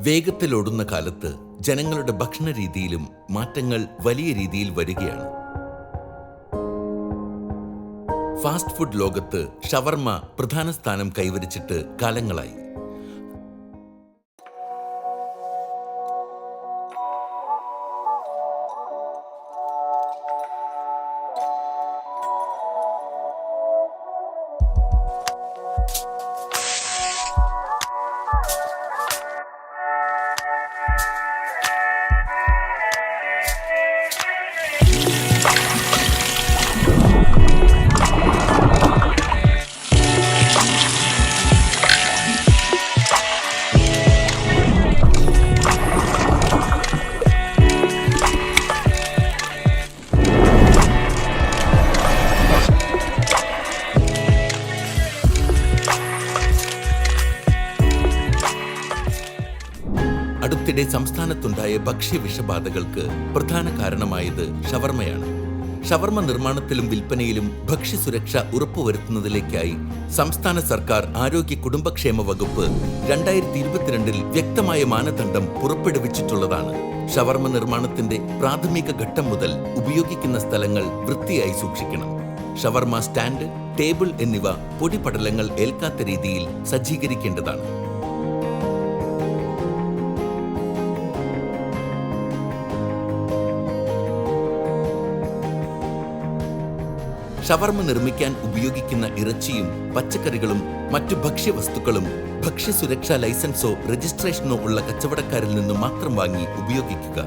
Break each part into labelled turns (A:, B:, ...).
A: വേഗത്തിലോടുന്ന കാലത്ത് ജനങ്ങളുടെ ഭക്ഷണ രീതിയിലും മാറ്റങ്ങൾ വലിയ രീതിയിൽ വരികയാണ്. ഫാസ്റ്റ് ഫുഡ് ലോകത്ത് ഷവർമ പ്രധാന സ്ഥാനം കൈവരിച്ചിട്ട് കാലങ്ങളായി. അടുത്തിടെ സംസ്ഥാനത്തുണ്ടായ ഭക്ഷ്യവിഷബാധകൾക്ക് പ്രധാന കാരണമായത് ഷവർമയാണ്. ഷവർമ നിർമ്മാണത്തിലും വിൽപ്പനയിലും ഭക്ഷ്യസുരക്ഷ ഉറപ്പുവരുത്തുന്നതിലേക്കായി സംസ്ഥാന സർക്കാർ ആരോഗ്യ കുടുംബക്ഷേമ വകുപ്പ് 2022 വ്യക്തമായ മാനദണ്ഡം പുറപ്പെടുവിച്ചിട്ടുള്ളതാണ്. ഷവർമ നിർമ്മാണത്തിന്റെ പ്രാഥമിക ഘട്ടം മുതൽ ഉപയോഗിക്കുന്ന സ്ഥലങ്ങൾ വൃത്തിയായി സൂക്ഷിക്കണം. ഷവർമ സ്റ്റാൻഡ്, ടേബിൾ എന്നിവ പൊടിപടലങ്ങൾ ഏൽക്കാത്ത രീതിയിൽ സജ്ജീകരിക്കേണ്ടതാണ്. ഷവർമ നിർമ്മിക്കാൻ ഉപയോഗിക്കുന്ന ഇറച്ചിയും പച്ചക്കറികളും മറ്റു ഭക്ഷ്യവസ്തുക്കളും ഭക്ഷ്യസുരക്ഷാ ലൈസൻസോ രജിസ്ട്രേഷനോ ഉള്ള കച്ചവടക്കാരിൽ നിന്ന് മാത്രം വാങ്ങി ഉപയോഗിക്കുക.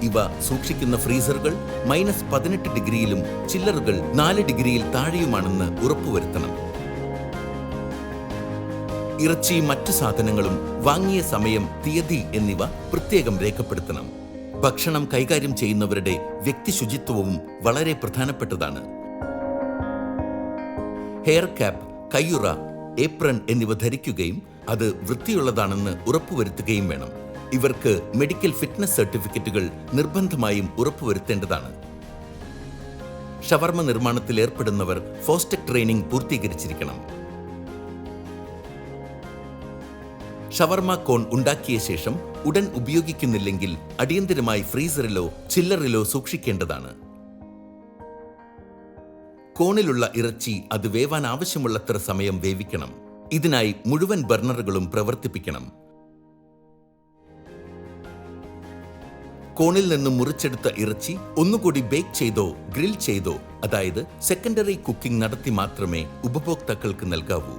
A: ഇവ സൂക്ഷിക്കുന്ന ഫ്രീസറുകൾ -18 ഡിഗ്രിയിലും ചില്ലറുകൾ 4 ഡിഗ്രിയിൽ താഴെയുമാണെന്ന് ഉറപ്പുവരുത്തണം. ഇറച്ചിയും മറ്റു സാധനങ്ങളും വാങ്ങിയ സമയം, തീയതി എന്നിവ പ്രത്യേകം രേഖപ്പെടുത്തണം. ഭക്ഷണം കൈകാര്യം ചെയ്യുന്നവരുടെ വ്യക്തി ശുചിത്വവും വളരെ പ്രധാനപ്പെട്ടതാണ്. ഹെയർ ക്യാപ്പ്, കയ്യുറ, ഏപ്രൺ എന്നിവ ധരിക്കുകയും അത് വൃത്തിയുള്ളതാണെന്ന് ഉറപ്പുവരുത്തുകയും വേണം. ഇവർക്ക് മെഡിക്കൽ ഫിറ്റ്നസ് സർട്ടിഫിക്കറ്റുകൾ നിർബന്ധമായും ഉറപ്പുവരുത്തേണ്ടതാണ്. ഷവർമ നിർമ്മാണത്തിൽ ഏർപ്പെടുന്നവർ ഫോസ്റ്റെക് ട്രെയിനിംഗ് പൂർത്തീകരിച്ചിരിക്കണം. ഷവർമ കോൺ ഉണ്ടാക്കിയ ശേഷം ഉടൻ ഉപയോഗിക്കുന്നില്ലെങ്കിൽ അടിയന്തരമായി ഫ്രീസറിലോ ചില്ലറിലോ സൂക്ഷിക്കേണ്ടതാണ്. കോണിലുള്ള ഇറച്ചി അത് വേവാൻ ആവശ്യമുള്ളത്ര സമയം വേവിക്കണം. ഇതിനായി മുഴുവൻ ബർണറുകളും പ്രവർത്തിപ്പിക്കണം. കോണിൽ നിന്നും മുറിച്ചെടുത്ത ഇറച്ചി ഒന്നുകൂടി ബേക്ക് ചെയ്തോ ഗ്രിൽ ചെയ്തോ, അതായത് സെക്കൻഡറി കുക്കിംഗ് നടത്തി മാത്രമേ ഉപഭോക്താക്കൾക്ക് നൽകാവൂ.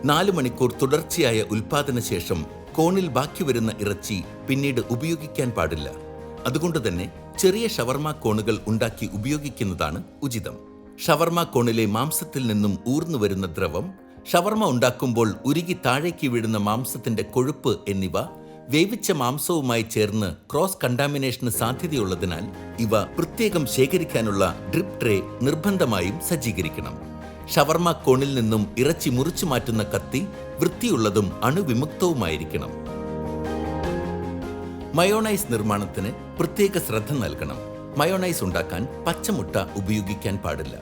A: 4 മണിക്കൂർ തുടർച്ചയായ ഉൽപാദന ശേഷം കോണിൽ ബാക്കി വരുന്ന ഇറച്ചി പിന്നീട് ഉപയോഗിക്കാൻ പാടില്ല. അതുകൊണ്ട് തന്നെ ചെറിയ ഷവർമ കോണുകൾ ഉണ്ടാക്കി ഉപയോഗിക്കുന്നതാണ് ഉചിതം. ഷവർമ കോണിലെ മാംസത്തിൽ നിന്നും ഊർന്നു വരുന്ന ദ്രവം, ഷവർമ ഉണ്ടാക്കുമ്പോൾ ഉരുകി താഴേക്ക് വീഴുന്ന മാംസത്തിന്റെ കൊഴുപ്പ് എന്നിവ വേവിച്ച മാംസവുമായി ചേർന്ന് ക്രോസ് കണ്ടാമിനേഷന് സാധ്യതയുള്ളതിനാൽ ഇവ പ്രത്യേകം ശേഖരിക്കാനുള്ള ഡ്രിപ്പ് ട്രേ നിർബന്ധമായും സജ്ജീകരിക്കണം. ഷവർമ കോണിൽ നിന്നും ഇറച്ചി മുറിച്ചു മാറ്റുന്ന കത്തി വൃത്തിയുള്ളതും അണുവിമുക്തവുമായിരിക്കണം. മയോണൈസ് നിർമ്മാണത്തിന് പ്രത്യേക ശ്രദ്ധ നൽകണം. മയോണൈസ് ഉണ്ടാക്കാൻ പച്ചമുട്ട ഉപയോഗിക്കാൻ പാടില്ല.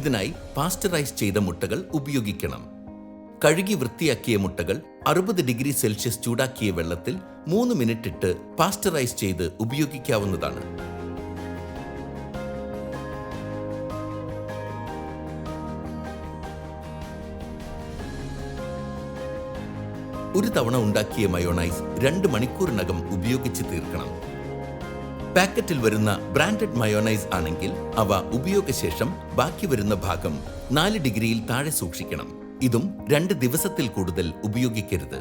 A: ഇതിനായി പാസ്ചറൈസ് ചെയ്ത മുട്ടകൾ ഉപയോഗിക്കണം. കഴുകി വൃത്തിയാക്കിയ മുട്ടകൾ 60 ഡിഗ്രി സെൽഷ്യസ് ചൂടാക്കിയ വെള്ളത്തിൽ 3 മിനിറ്റ് ഇട്ട് പാസ്ചറൈസ് ചെയ്ത് ഉപയോഗിക്കാവുന്നതാണ്. ഒരു തവണ ഉണ്ടാക്കിയ മയോണൈസ് 2 മണിക്കൂറിനകം ഉപയോഗിച്ച് തീർക്കണം. പാക്കറ്റിൽ വരുന്ന ബ്രാൻഡഡ് മയോണൈസ് ആണെങ്കിൽ അവ ഉപയോഗശേഷം ബാക്കി വരുന്ന ഭാഗം 4 ഡിഗ്രിയിൽ താഴെ സൂക്ഷിക്കണം. ഇതും 2 ദിവസത്തിൽ കൂടുതൽ ഉപയോഗിക്കരുത്.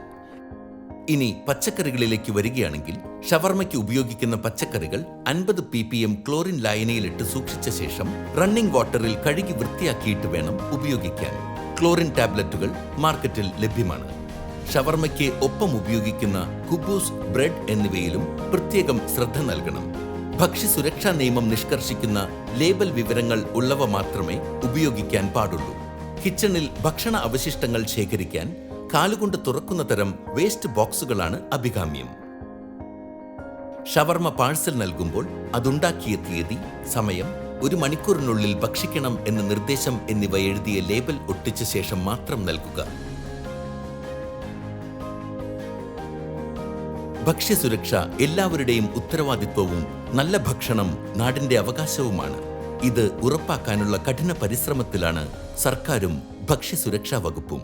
A: ഇനി പച്ചക്കറികളിലേക്ക് വരികയാണെങ്കിൽ ഷവർമയ്ക്ക് ഉപയോഗിക്കുന്ന പച്ചക്കറികൾ 50 ppm ക്ലോറിൻ ലായനിയിലിട്ട് സൂക്ഷിച്ച ശേഷം റണ്ണിംഗ് വാട്ടറിൽ കഴുകി വൃത്തിയാക്കിയിട്ട് വേണം ഉപയോഗിക്കാൻ. ക്ലോറിൻ ടാബ്ലറ്റുകൾ മാർക്കറ്റിൽ ലഭ്യമാണ്. ഷവർമയ്ക്ക് ഒപ്പം ഉപയോഗിക്കുന്ന കുബൂസ്, ബ്രെഡ് എന്നിവയിലും പ്രത്യേകം ശ്രദ്ധ നൽകണം. ഭക്ഷ്യസുരക്ഷാ നിയമം നിഷ്കർഷിക്കുന്ന ലേബൽ വിവരങ്ങൾ ഉള്ളവ മാത്രമേ ഉപയോഗിക്കാൻ പാടുള്ളൂ. കിച്ചണിൽ ഭക്ഷണ അവശിഷ്ടങ്ങൾ ശേഖരിക്കാൻ കാലുകൊണ്ട് തുറക്കുന്ന തരം വേസ്റ്റ് ബോക്സുകളാണ് അഭികാമ്യം. ഷവർമ പാഴ്സൽ നൽകുമ്പോൾ അതുണ്ടാക്കിയ തീയതി, സമയം, 1 മണിക്കൂറിനുള്ളിൽ ഭക്ഷിക്കണം എന്ന നിർദ്ദേശം എന്നിവ എഴുതിയ ലേബൽ ഒട്ടിച്ച ശേഷം മാത്രം നൽകുക. ഭക്ഷ്യസുരക്ഷ എല്ലാവരുടെയും ഉത്തരവാദിത്വവും നല്ല ഭക്ഷണം നാടിന്റെ അവകാശവുമാണ്. ഇത് ഉറപ്പാക്കാനുള്ള കഠിന പരിശ്രമത്തിലാണ് സർക്കാരും ഭക്ഷ്യസുരക്ഷാ വകുപ്പും.